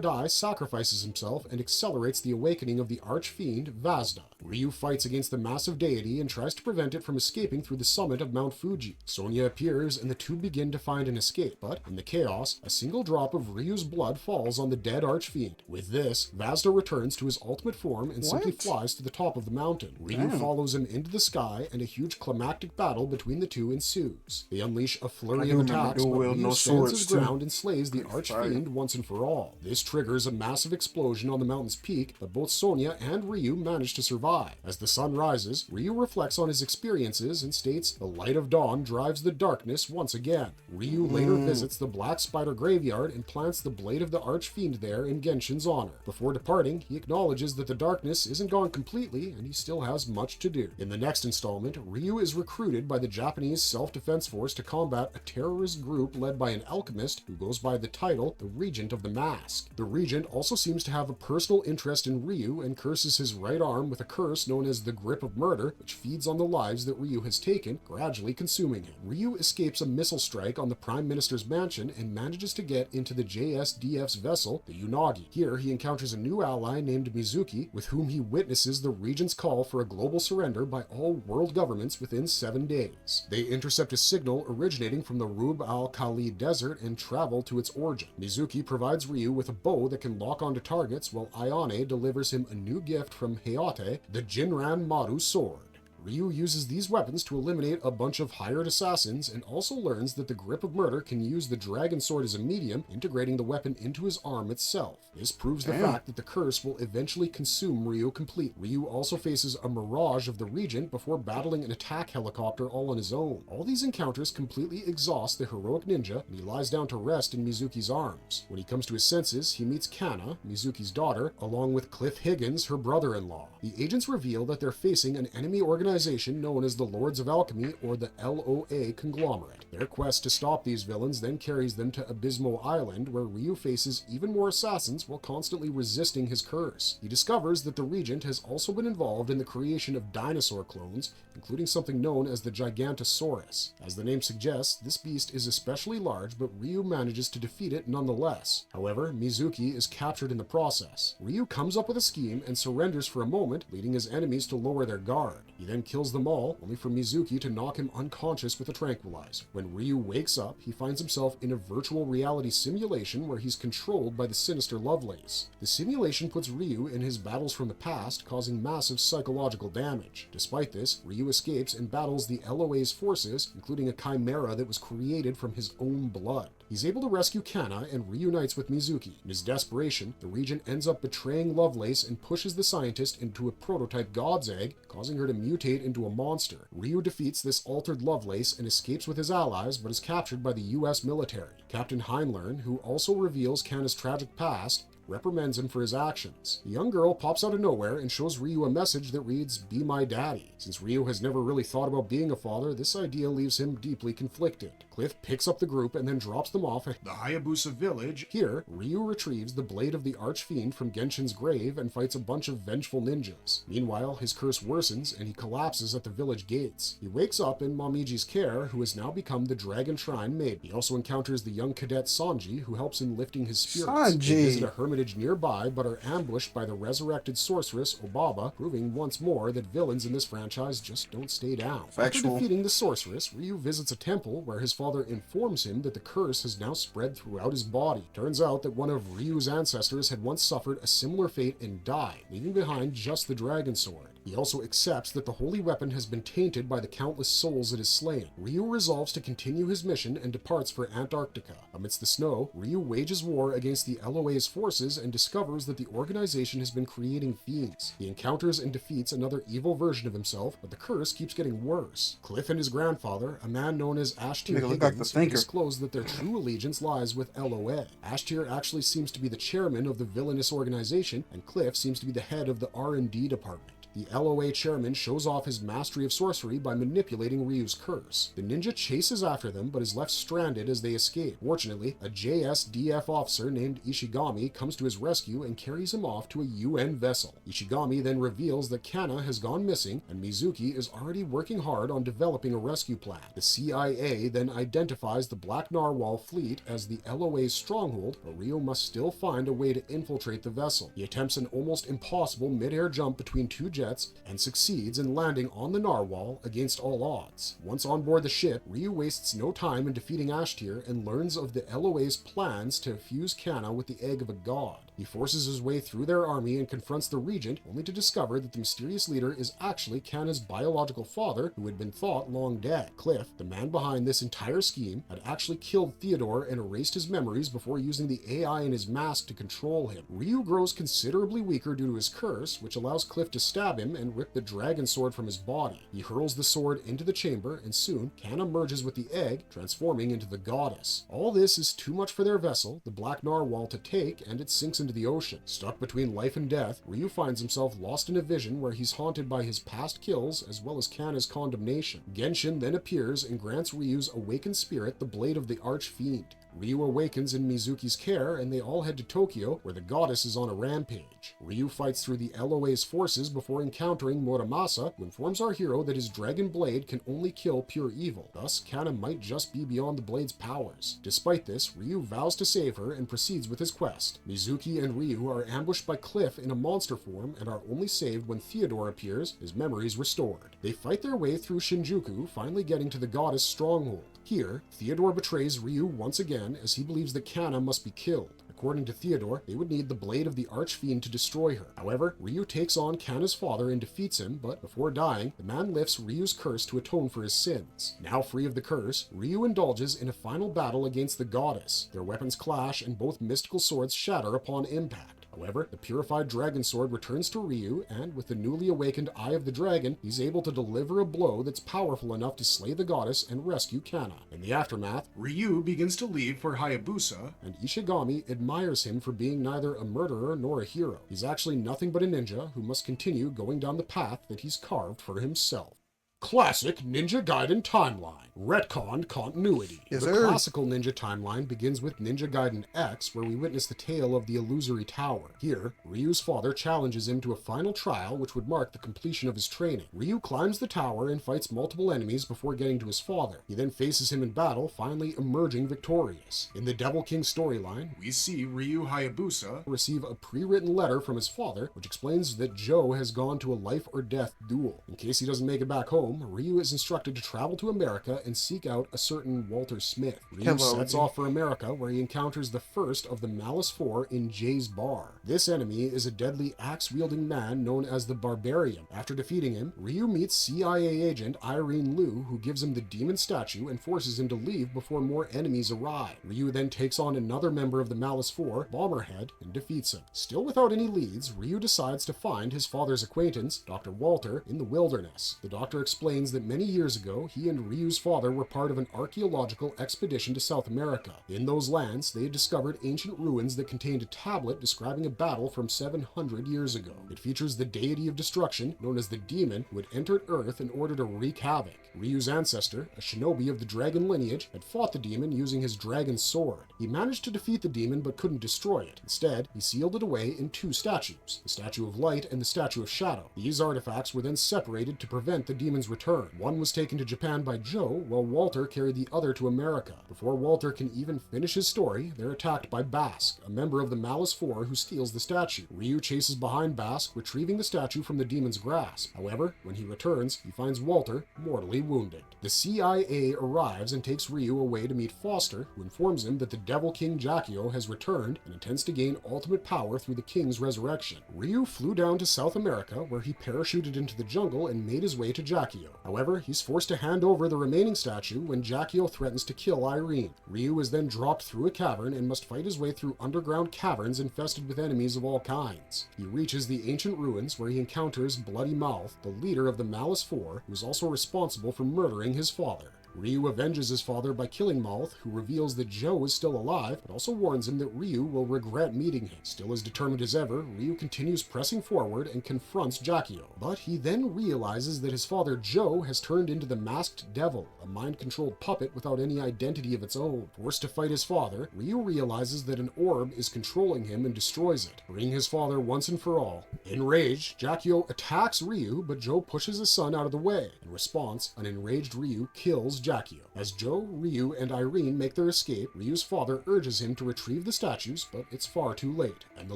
Dai sacrifices himself and accelerates the awakening of the archfiend Vazda. Ryu fights against the massive deity and tries to prevent it from escaping through the summit of Mount Fuji. Sonya appears and the two begin to find an escape, but in the chaos, a single drop of Ryu's blood falls on the dead archfiend. With this, Vazda returns to his ultimate form and simply flies to the top of the mountain. Ryu follows him into the sky, and a huge climactic battle between the two ensues. They unleash a flurry of attacks, but Ryu stands his ground and slays the archfiend once and for all. This triggers a massive explosion on the mountain's peak, but both Sonya and Ryu manage to survive. As the sun rises, Ryu reflects on his experiences and states the light of dawn drives the darkness once again. Ryu later visits the Black Spider Graveyard and plants the blade of the archfiend there in Genshin's honor. Before departing, he acknowledges that the darkness isn't gone completely and he still has much to do. In the next installment, Ryu is recruited by the Japanese Self-Defense Force to combat a terrorist group led by an alchemist who goes by the title the Regent of the Mask. The Regent also seems to have a personal interest in Ryu and curses his right arm with a curse known as the Grip of Murder, which feeds on the lives that Ryu has taken, gradually consuming him. Ryu escapes a missile strike on the Prime Minister's mansion and manages to get into the JSDF's vessel, the Unagi. Here, he encounters a new ally named Mizuki, with whom he witnesses the Regent's call for a global surrender by all world governments within 7 days. They intercept a signal originating from the Rub al-Khali Desert and travel to its origin. Mizuki provides Ryu with a bow that can lock onto targets, while Ayane delivers him a new gift from Hayate, the Jinran Maru sword. Ryu uses these weapons to eliminate a bunch of hired assassins and also learns that the Grip of Murder can use the dragon sword as a medium, integrating the weapon into his arm itself. This proves the fact that the curse will eventually consume Ryu completely. Ryu also faces a mirage of the Regent before battling an attack helicopter all on his own. All these encounters completely exhaust the heroic ninja, and he lies down to rest in Mizuki's arms. When he comes to his senses, he meets Kana, Mizuki's daughter, along with Cliff Higgins, her brother-in-law. The agents reveal that they're facing an enemy organization organization known as the Lords of Alchemy, or the LOA conglomerate. Their quest to stop these villains then carries them to Abysmo Island, where Ryu faces even more assassins while constantly resisting his curse. He discovers that the Regent has also been involved in the creation of dinosaur clones, including something known as the Gigantosaurus. As the name suggests, this beast is especially large, but Ryu manages to defeat it nonetheless. However, Mizuki is captured in the process. Ryu comes up with a scheme and surrenders for a moment, leading his enemies to lower their guard. He then kills them all, only for Mizuki to knock him unconscious with a tranquilizer. When Ryu wakes up, he finds himself in a virtual reality simulation where he's controlled by the sinister Lovelace. The simulation puts Ryu in his battles from the past, causing massive psychological damage. Despite this, Ryu escapes and battles the LOA's forces, including a chimera that was created from his own blood. He's able to rescue Kana and reunites with Mizuki. In his desperation, the Regent ends up betraying Lovelace and pushes the scientist into a prototype God's egg, causing her to mutate into a monster. Ryu defeats this altered Lovelace and escapes with his allies, but is captured by the US military. Captain Heinlein, who also reveals Kana's tragic past, reprimands him for his actions. The young girl pops out of nowhere and shows Ryu a message that reads, "Be my daddy." Since Ryu has never really thought about being a father, this idea leaves him deeply conflicted. Cliff picks up the group and then drops them off at the Hayabusa village. Here, Ryu retrieves the blade of the Archfiend from Genshin's grave and fights a bunch of vengeful ninjas. Meanwhile, his curse worsens and he collapses at the village gates. He wakes up in Momiji's care, who has now become the Dragon Shrine maid. He also encounters the young cadet Sanji, who helps in lifting his spirits. They visit a hermitage nearby, but are ambushed by the resurrected sorceress Obaba, proving once more that villains in this franchise just don't stay down. After defeating the sorceress, Ryu visits a temple where his father informs him that the curse has now spread throughout his body. Turns out that one of Ryu's ancestors had once suffered a similar fate and died, leaving behind just the dragon sword. He also accepts that the holy weapon has been tainted by the countless souls it has slain. Ryu resolves to continue his mission and departs for Antarctica. Amidst the snow, Ryu wages war against the LOA's forces and discovers that the organization has been creating fiends. He encounters and defeats another evil version of himself, but the curse keeps getting worse. Cliff and his grandfather, a man known as Ashtier Higgins, disclose that their true allegiance lies with LOA. Ashtier actually seems to be the chairman of the villainous organization, and Cliff seems to be the head of the R&D department. The LOA chairman shows off his mastery of sorcery by manipulating Ryu's curse. The ninja chases after them, but is left stranded as they escape. Fortunately, a JSDF officer named Ishigami comes to his rescue and carries him off to a UN vessel. Ishigami then reveals that Kana has gone missing, and Mizuki is already working hard on developing a rescue plan. The CIA then identifies the Black Narwhal fleet as the LOA's stronghold, but Ryu must still find a way to infiltrate the vessel. He attempts an almost impossible mid-air jump between two jets and succeeds in landing on the Narwhal against all odds. Once on board the ship, Ryu wastes no time in defeating Ashtier and learns of the LOA's plans to fuse Kana with the egg of a god. He forces his way through their army and confronts the Regent, only to discover that the mysterious leader is actually Kana's biological father, who had been thought long dead. Cliff, the man behind this entire scheme, had actually killed Theodore and erased his memories before using the AI in his mask to control him. Ryu grows considerably weaker due to his curse, which allows Cliff to stab him and rip the dragon sword from his body. He hurls the sword into the chamber, and soon Kana merges with the egg, transforming into the goddess. All this is too much for their vessel, the Black Narwhal, to take, and it sinks into the ocean. Stuck between life and death, Ryu finds himself lost in a vision where he's haunted by his past kills as well as Kana's condemnation. Genshin then appears and grants Ryu's awakened spirit the blade of the Archfiend. Ryu awakens in Mizuki's care, and they all head to Tokyo, where the goddess is on a rampage. Ryu fights through the LOA's forces before encountering Muramasa, who informs our hero that his dragon blade can only kill pure evil. Thus, Kana might just be beyond the blade's powers. Despite this, Ryu vows to save her and proceeds with his quest. Mizuki and Ryu are ambushed by Cliff in a monster form and are only saved when Theodore appears, his memories restored. They fight their way through Shinjuku, finally getting to the goddess' stronghold. Here, Theodore betrays Ryu once again, as he believes that Kana must be killed. According to Theodore, they would need the blade of the Archfiend to destroy her. However, Ryu takes on Kana's father and defeats him, but before dying, the man lifts Ryu's curse to atone for his sins. Now free of the curse, Ryu indulges in a final battle against the goddess. Their weapons clash and both mystical swords shatter upon impact. However, the purified dragon sword returns to Ryu, and with the newly awakened Eye of the Dragon, he's able to deliver a blow that's powerful enough to slay the goddess and rescue Kana. In the aftermath, Ryu begins to leave for Hayabusa, and Ishigami admires him for being neither a murderer nor a hero. He's actually nothing but a ninja who must continue going down the path that he's carved for himself. Classic Ninja Gaiden Timeline. Retconned continuity. Yes, The sir. classical Ninja Timeline begins with Ninja Gaiden X, where we witness the tale of the illusory tower. Here, Ryu's father challenges him to a final trial which would mark the completion of his training. Ryu climbs the tower and fights multiple enemies before getting to his father. He then faces him in battle, finally emerging victorious. In the Devil King storyline, We see Ryu Hayabusa receive a pre-written letter from his father, which explains that Joe has gone to a life or death duel. In case he doesn't make it back home, Ryu is instructed to travel to America and seek out a certain Walter Smith. Ryu sets off for America, where he encounters the first of the Malice Four in Jay's bar. This enemy is a deadly axe-wielding man known as the Barbarian. After defeating him, Ryu meets CIA agent Irene Liu, who gives him the demon statue and forces him to leave before more enemies arrive. Ryu then takes on another member of the Malice Four, Bomberhead, and defeats him. Still without any leads, Ryu decides to find his father's acquaintance, Dr. Walter, in the wilderness. The doctor explains that many years ago, he and Ryu's father were part of an archaeological expedition to South America. In those lands, they had discovered ancient ruins that contained a tablet describing a battle from 700 years ago. It features the deity of destruction, known as the Demon, who had entered Earth in order to wreak havoc. Ryu's ancestor, a shinobi of the dragon lineage, had fought the demon using his dragon sword. He managed to defeat the demon but couldn't destroy it. Instead, he sealed it away in two statues, the Statue of Light and the Statue of Shadow. These artifacts were then separated to prevent the demon's return. One was taken to Japan by Joe, while Walter carried the other to America. Before Walter can even finish his story, they're attacked by Bask, a member of the Malice Four who steals the statue. Ryu chases behind Bask, retrieving the statue from the demon's grasp. However, when he returns, he finds Walter mortally wounded. The CIA arrives and takes Ryu away to meet Foster, who informs him that the Devil King Jackio has returned and intends to gain ultimate power through the King's resurrection. Ryu flew down to South America, where he parachuted into the jungle and made his way to Jackio. However, he's forced to hand over the remaining statue when Jackio threatens to kill Irene. Ryu is then dropped through a cavern and must fight his way through underground caverns infested with enemies of all kinds. He reaches the ancient ruins, where he encounters Bloody Mouth, the leader of the Malice Four, who is also responsible for murdering his father. Ryu avenges his father by killing Mouth, who reveals that Joe is still alive, but also warns him that Ryu will regret meeting him. Still as determined as ever, Ryu continues pressing forward and confronts Jackio. But he then realizes that his father Joe has turned into the Masked Devil, a mind-controlled puppet without any identity of its own. Forced to fight his father, Ryu realizes that an orb is controlling him and destroys it, freeing his father once and for all. Enraged, Jackio attacks Ryu, but Joe pushes his son out of the way. In response, an enraged Ryu kills Jackio. As Joe, Ryu, and Irene make their escape, Ryu's father urges him to retrieve the statues, but it's far too late, and the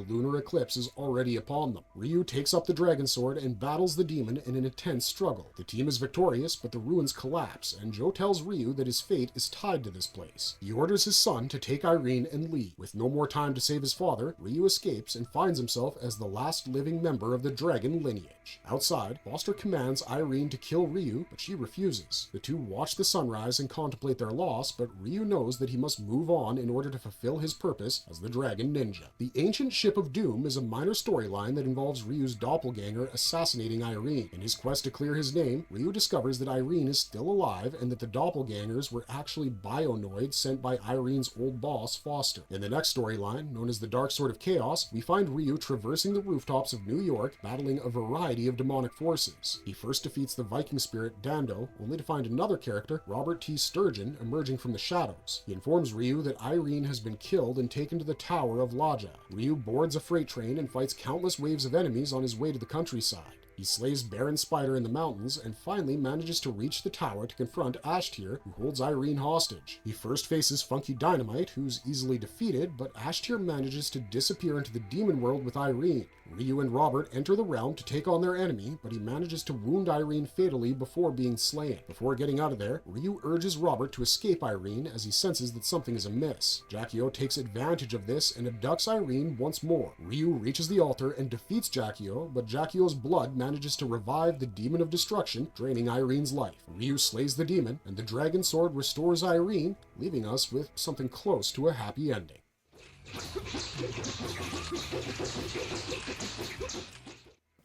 lunar eclipse is already upon them. Ryu takes up the dragon sword and battles the demon in an intense struggle. The team is victorious, but the ruins collapse, and Joe tells Ryu that his fate is tied to this place. He orders his son to take Irene and leave. With no more time to save his father, Ryu escapes and finds himself as the last living member of the dragon lineage. Outside, Foster commands Irene to kill Ryu, but she refuses. The two watch the sunrise and contemplate their loss, but Ryu knows that he must move on in order to fulfill his purpose as the Dragon Ninja. The Ancient Ship of Doom is a minor storyline that involves Ryu's doppelganger assassinating Irene. In his quest to clear his name, Ryu discovers that Irene is still alive and that the doppelgangers were actually bionoids sent by Irene's old boss, Foster. In the next storyline, known as the Dark Sword of Chaos, we find Ryu traversing the rooftops of New York, battling a variety of demonic forces. He first defeats the Viking spirit Dando, only to find another character, Robert T. Sturgeon, emerging from the shadows. He informs Ryu that Irene has been killed and taken to the Tower of Laja. Ryu boards a freight train and fights countless waves of enemies on his way to the countryside. He slays Baron Spider in the mountains and finally manages to reach the tower to confront Ashtier, who holds Irene hostage. He first faces Funky Dynamite, who's easily defeated, but Ashtier manages to disappear into the demon world with Irene. Ryu and Robert enter the realm to take on their enemy, but he manages to wound Irene fatally before being slain. Before getting out of there, Ryu urges Robert to escape Irene as he senses that something is amiss. Jackio takes advantage of this and abducts Irene once more. Ryu reaches the altar and defeats Jackio, but Jackio's blood manages to revive the demon of destruction, draining Irene's life. Ryu slays the demon, and the dragon sword restores Irene, leaving us with something close to a happy ending.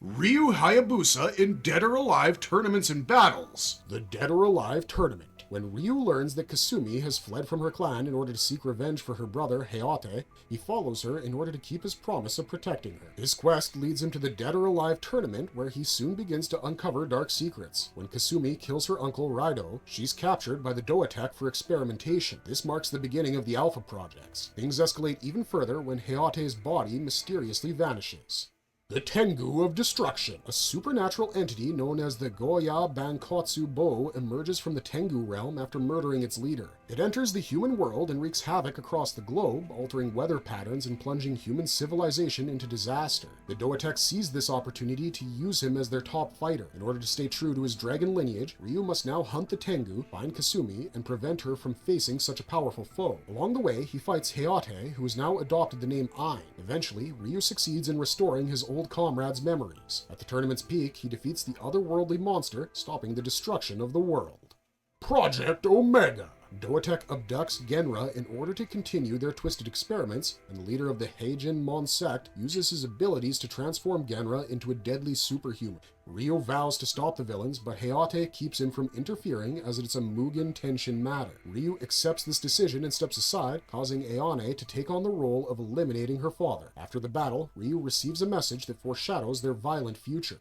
Ryu Hayabusa in Dead or Alive Tournaments and Battles. The Dead or Alive Tournament. When Ryu learns that Kasumi has fled from her clan in order to seek revenge for her brother Hayate, he follows her in order to keep his promise of protecting her. His quest leads him to the Dead or Alive tournament, where he soon begins to uncover dark secrets. When Kasumi kills her uncle Raido, she's captured by the Doatech for experimentation. This marks the beginning of the Alpha projects. Things escalate even further when Hayate's body mysteriously vanishes. The Tengu of Destruction. A supernatural entity known as the Goya Bankotsu Bo emerges from the Tengu realm after murdering its leader. It enters the human world and wreaks havoc across the globe, altering weather patterns and plunging human civilization into disaster. The Doatech seize this opportunity to use him as their top fighter. In order to stay true to his dragon lineage, Ryu must now hunt the Tengu, find Kasumi, and prevent her from facing such a powerful foe. Along the way, he fights Hayate, who has now adopted the name Ain. Eventually, Ryu succeeds in restoring his old comrades' memories. At the tournament's peak, he defeats the otherworldly monster, stopping the destruction of the world. Project Omega. Doatech abducts Genra in order to continue their twisted experiments, and the leader of the Heijin Mon sect uses his abilities to transform Genra into a deadly superhuman. Ryo vows to stop the villains, but Hayate keeps him from interfering as it's a Mugen Tenshin matter. Ryu accepts this decision and steps aside, causing Ayane to take on the role of eliminating her father. After the battle, Ryu receives a message that foreshadows their violent future.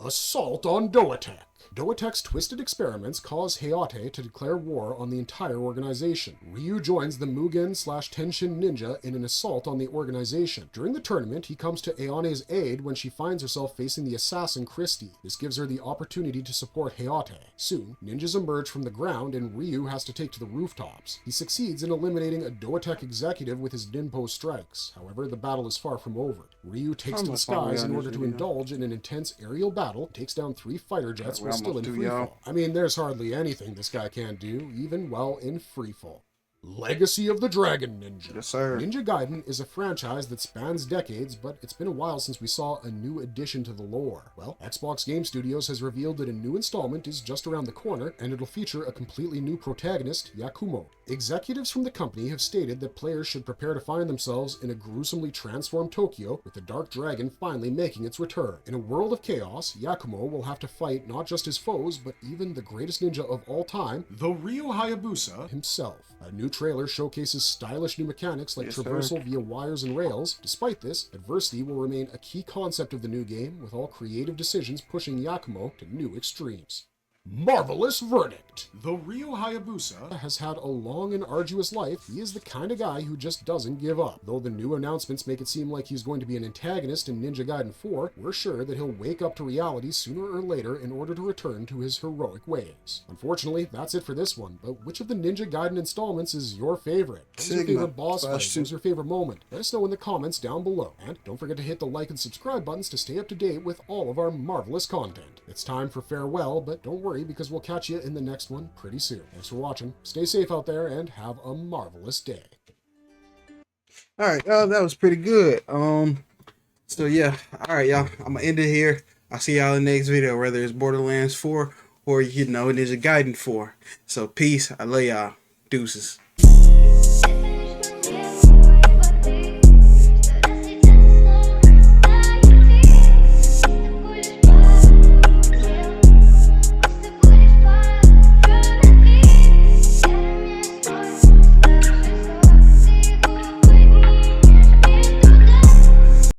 Assault on Doatech. Doatech's twisted experiments cause Hayate to declare war on the entire organization. Ryu joins the Mugen/Tenshin ninja in an assault on the organization. During the tournament, he comes to Ayane's aid when she finds herself facing the assassin Christie. This gives her the opportunity to support Hayate. Soon, ninjas emerge from the ground and Ryu has to take to the rooftops. He succeeds in eliminating a Doatech executive with his Ninpo strikes. However, the battle is far from over. Ryu takes to the skies in order to indulge in an intense aerial battle, takes down 3 fighter jets while still in freefall. I mean, there's hardly anything this guy can't do, even while in freefall. Legacy of the Dragon Ninja. Yes, sir. Ninja Gaiden is a franchise that spans decades, but it's been a while since we saw a new addition to the lore. Well, Xbox Game Studios has revealed that a new installment is just around the corner, and it'll feature a completely new protagonist, Yakumo. Executives from the company have stated that players should prepare to find themselves in a gruesomely transformed Tokyo, with the Dark Dragon finally making its return. In a world of chaos, Yakumo will have to fight not just his foes, but even the greatest ninja of all time, the Ryu Hayabusa himself. A new trailer showcases stylish new mechanics like traversal via wires and rails. Despite this, adversity will remain a key concept of the new game, with all creative decisions pushing Yakumo to new extremes. Marvelous Verdict. The Ryu Hayabusa has had a long and arduous life. He is the kind of guy who just doesn't give up. Though the new announcements make it seem like he's going to be an antagonist in Ninja Gaiden 4, we're sure that he'll wake up to reality sooner or later in order to return to his heroic ways. Unfortunately, that's it for this one, but which of the Ninja Gaiden installments is your favorite? What was your favorite boss fight? What was your favorite moment? Let us know in the comments down below. And don't forget to hit the like and subscribe buttons to stay up to date with all of our marvelous content. It's time for farewell, but don't worry, because we'll catch you in the next one pretty soon. Thanks for watching. Stay safe out there and have a marvelous day. All right, that was pretty good. So yeah, all right, y'all. I'm gonna end it here. I'll see y'all in the next video, whether it's Borderlands 4 or Ninja Gaiden 4. So peace. I love y'all. Deuces.